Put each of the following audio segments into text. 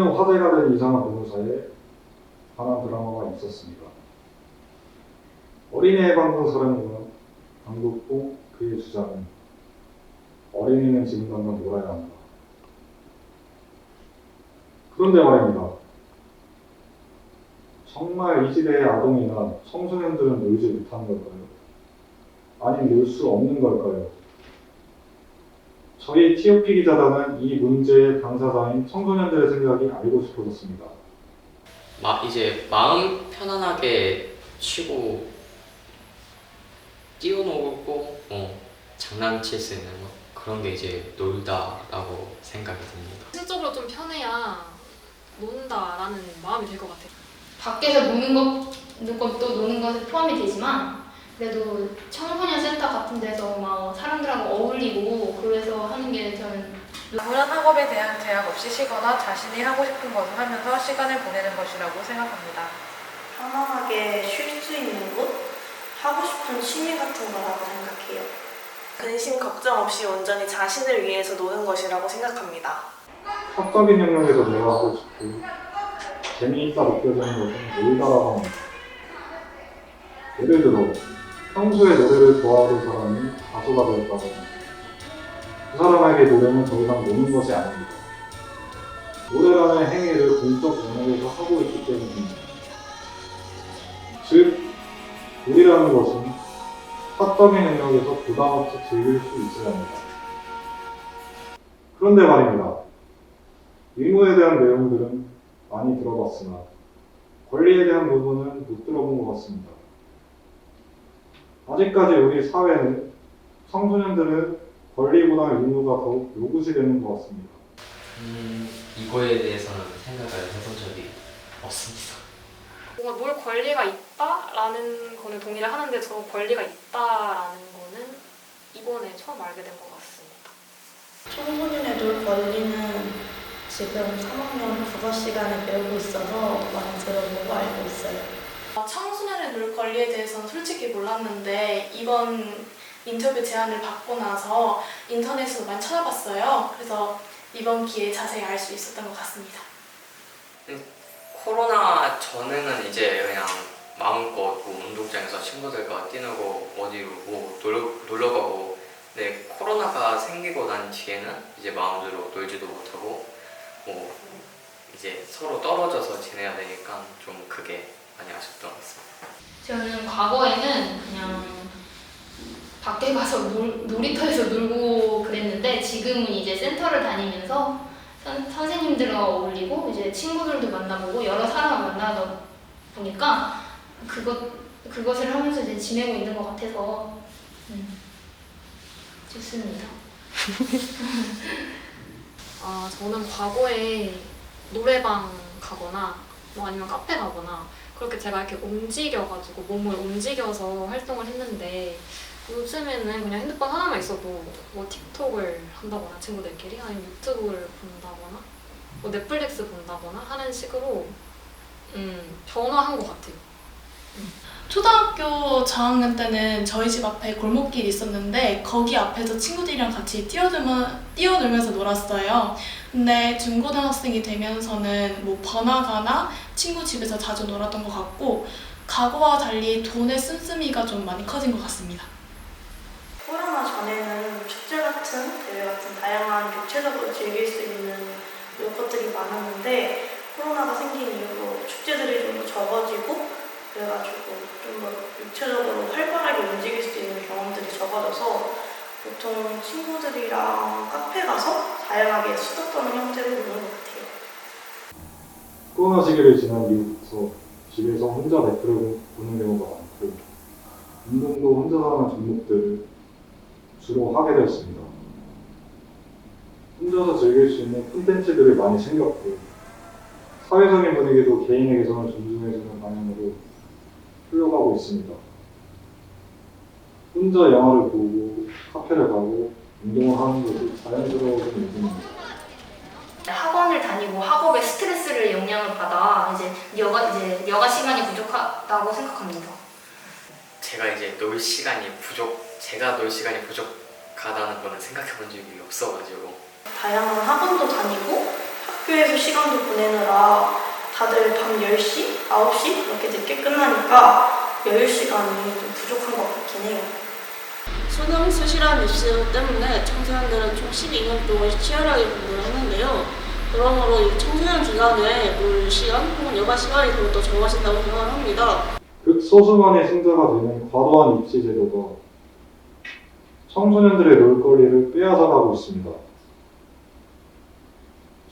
최근 화제가 된 이상한 변호사에 관한 드라마가 있었습니다. 어린이의 방송 사령관 강국호 그의 주장은 어린이는 지금 당장 놀아야 한다. 그런데 말입니다. 정말 이 시대의 아동이나 청소년들은 놀지 못하는 걸까요? 아니면 놀 수 없는 걸까요? 저희 TOP 기자단은 이 문제의 당사자인 청소년들의 생각이 알고 싶어졌습니다. 이제 마음 편안하게 쉬고 뛰어놀고 장난칠 수 있는 거 그런 게 이제 놀다라고 생각이 듭니다. 실질적으로 좀 편해야 논다라는 마음이 들 것 같아요. 밖에서 노는 것도 노는 것에 포함이 되지만 그래도 청소년 센터 같은 데서 막 사람들하고 어울리고 그래서 하는 게 저는 아무런 학업에 대한 제약 없이 쉬거나 자신이 하고 싶은 것을 하면서 시간을 보내는 것이라고 생각합니다. 편안하게 쉴 수 있는 곳? 하고 싶은 취미 같은 거라고 생각해요. 근심 걱정 없이 온전히 자신을 위해서 노는 것이라고 생각합니다. 사적인 영역에서 내가 하고 싶고 재미있다 느껴지는 것은 놀다라고 합니다. 예를 들어 평소에 노래를 좋아하던 사람이 가수가 되었다거나 그 사람에게 노래는 더 이상 노는 것이 아닙니다. 노래라는 행위를 공적 영역에서 하고 있기 때문입니다. 즉, 놀이라는 것은 사적인 영역에서 부담 없이 즐길 수 있어야 합니다. 그런데 말입니다. 의무에 대한 내용들은 많이 들어봤으나 권리에 대한 부분은 못 들어본 것 같습니다. 아직까지 우리 사회는 청소년들은 권리보다 의무가 더욱 요구시 되는 것 같습니다. 이거에 대해서는 생각을 해본 적이 없습니다. 뭔가 놀 권리가 있다라는 거는 동의를 하는데 저 권리가 있다라는 거는 이번에 처음 알게 된 것 같습니다. 청소년의 놀 권리는 지금 3학년 국어 시간에 배우고 있어서 많이 들어보고 알고 있어요. 청소년의 놀 권리에 대해서는 솔직히 몰랐는데 이번 인터뷰 제안을 받고 나서 인터넷으로 많이 찾아봤어요. 그래서 이번 기회에 자세히 알 수 있었던 것 같습니다. 코로나 전에는 이제 그냥 마음껏 운동장에서 친구들과 뛰노고 어디로 놀러 가고, 근데 코로나가 생기고 난 뒤에는 이제 마음대로 놀지도 못하고 이제 서로 떨어져서 지내야 되니까 좀 그게 많이 아쉽던 것 같습니다. 저는 과거에는 그냥 밖에 가서 놀이터에서 놀고 그랬는데 지금은 이제 센터를 다니면서 선생님들과 어울리고 이제 친구들도 만나보고 여러 사람을 만나다 보니까 그것을 하면서 이제 지내고 있는 것 같아서 좋습니다. 저는 과거에 노래방 가거나 아니면 카페 가거나 그렇게 제가 이렇게 움직여가지고 몸을 움직여서 활동을 했는데 요즘에는 그냥 핸드폰 하나만 있어도 틱톡을 한다거나 친구들끼리 아니면 유튜브를 본다거나 넷플릭스 본다거나 하는 식으로 변화한 것 같아요. 초등학교 저학년 때는 저희 집 앞에 골목길이 있었는데 거기 앞에서 친구들이랑 같이 뛰어놀면서 놀았어요. 근데 중고등학생이 되면서는 번화가나 친구 집에서 자주 놀았던 것 같고 과거와 달리 돈의 씀씀이가 좀 많이 커진 것 같습니다. 코로나 전에는 축제 같은 대회 같은 다양한 육체적으로 즐길 수 있는 것들이 많았는데 코로나가 생긴 이후로 축제들이 좀 더 적어지고 그래가지고 좀 더 육체적으로 활발하게 움직일 수 있는 경험들이 적어져서 보통 친구들이랑 카페 가서 다양하게 수다 떠는 형태로 노는 것 같아요. 코로나 시기를 지난 이후부터 집에서 혼자 넷플릭을 보는 경우가 많고 운동도 혼자 하는 종목들을 주로 하게 되었습니다. 혼자서 즐길 수 있는 콘텐츠들을 많이 챙겼고 사회적인 분위기도 개인에게서는 존중해주는 방향으로 흘러가고 있습니다. 혼자 영화를 보고 카페를 가고 운동을 하는 것이 자연스러워진 요즘입니다. 학원을 다니고 학업에 스트레스를 영향을 받아 이제 여가 시간이 부족하다고 생각합니다. 제가 놀 시간이 부족하다는 거는 생각해 본 적이 없어가지고 다양한 학원도 다니고 학교에서 시간도 보내느라 다들 밤 10시, 9시 이렇게 늦게 끝나니까 여유 시간이 좀 부족한 것 같긴 해요. 수능 수시란 입시 때문에 청소년들은 총 12년 동안 치열하게 공부를 하는데요. 그러므로 이 청소년 기간에 놀 시간 혹은 여가 시간이 더욱더 적어진다고 생각을 합니다. 극소수만의 승자가 되는 과도한 입시 제도가 청소년들의 놀 권리를 빼앗아가고 있습니다.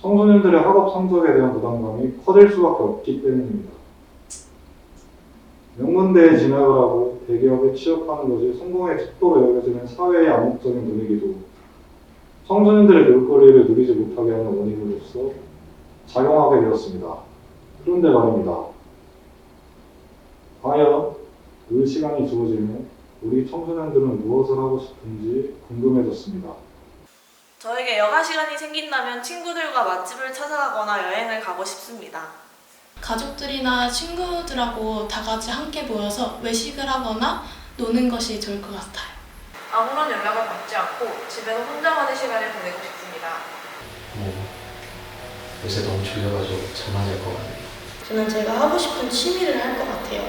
청소년들의 학업 성적에 대한 부담감이 커질 수밖에 없기 때문입니다. 명문대에 진학을 하고 대기업에 취업하는 것이 성공의 척도로 여겨지는 사회의 암묵적인 분위기도 청소년들의 놀 권리를 누리지 못하게 하는 원인으로서 작용하게 되었습니다. 그런데 말입니다. 과연 놀 시간이 주어지면 우리 청소년들은 무엇을 하고 싶은지 궁금해졌습니다. 저에게 여가 시간이 생긴다면 친구들과 맛집을 찾아가거나 여행을 가고 싶습니다. 가족들이나 친구들하고 다 같이 함께 모여서 외식을 하거나 노는 것이 좋을 것 같아요. 아무런 연락을 받지 않고 집에서 혼자만의 시간을 보내고 싶습니다. 요새 너무 졸려가지고 잠만 잘 것 같네요. 저는 제가 하고 싶은 취미를 할 것 같아요.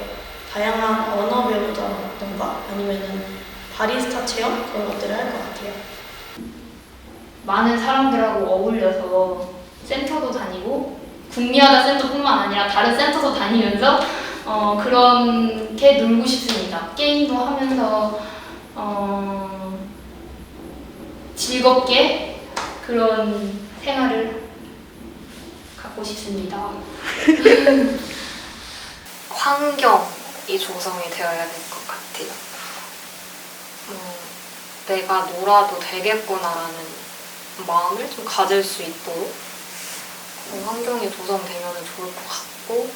다양한 언어 배우자던가 아니면은 바리스타 체험 그런 것들을 할 것 같아요. 많은 사람들하고 어울려서 센터도 다니고 국리화다 센터뿐만 아니라 다른 센터도 다니면서 그렇게 놀고 싶습니다. 게임도 하면서 즐겁게 그런 생활을 갖고 싶습니다. 환경이 조성이 되어야 될 것 같아요. 내가 놀아도 되겠구나라는 마음을 좀 가질 수 있도록 그런 환경이 조성되면 좋을 것 같고,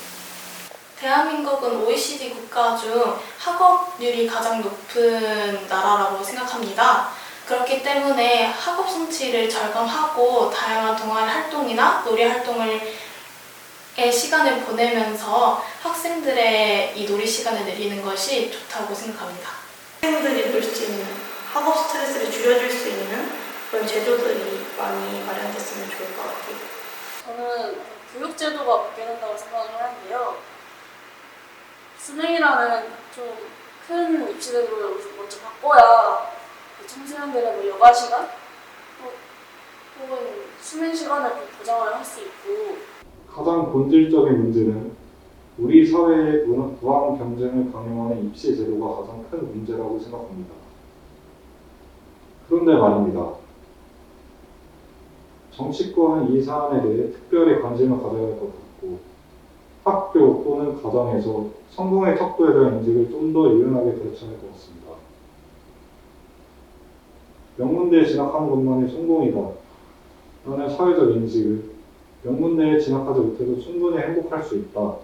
대한민국은 OECD 국가 중 학업률이 가장 높은 나라라고 생각합니다. 그렇기 때문에 학업 성취를 절감하고 다양한 동아리 활동이나 놀이 활동을 시간을 보내면서 학생들의 이 놀이 시간을 내리는 것이 좋다고 생각합니다. 학생들이 놀 수 있는 학업 스트레스를 줄여줄 수 있는 그런 제도들이 많이 마련됐으면 좋을 것 같아요. 저는 교육제도가 바뀌어야 된다고 생각을 하는데요. 수능이라는 좀 큰 입시제도를 먼저 바꿔야 청소년들의 뭐 여가 시간 혹은 수면 시간을 좀 보장을 할 수 있고, 가장 본질적인 문제는 우리 사회의 무한 경쟁을 강요하는 입시 제도가 가장 큰 문제라고 생각합니다. 그런데 말입니다. 정치권은 이 사안에 대해 특별히 관심을 가져야 할 것 같고, 학교 또는 가정에서 성공의 척도에 대한 인식을 좀 더 유연하게 가르쳐야 할 것 같습니다. 명문대에 진학하는 것만이 성공이다 라는 사회적 인식을 명문대에 진학하지 못해도 충분히 행복할 수 있다.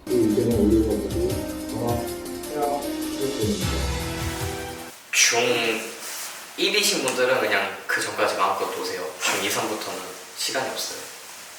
이 의견을 올려가지고 전화해야 할 때입니다. 중1이신 분들은 그냥 그 전까지 마음껏 노세요. 중2, 3부터는 시간이 없어요.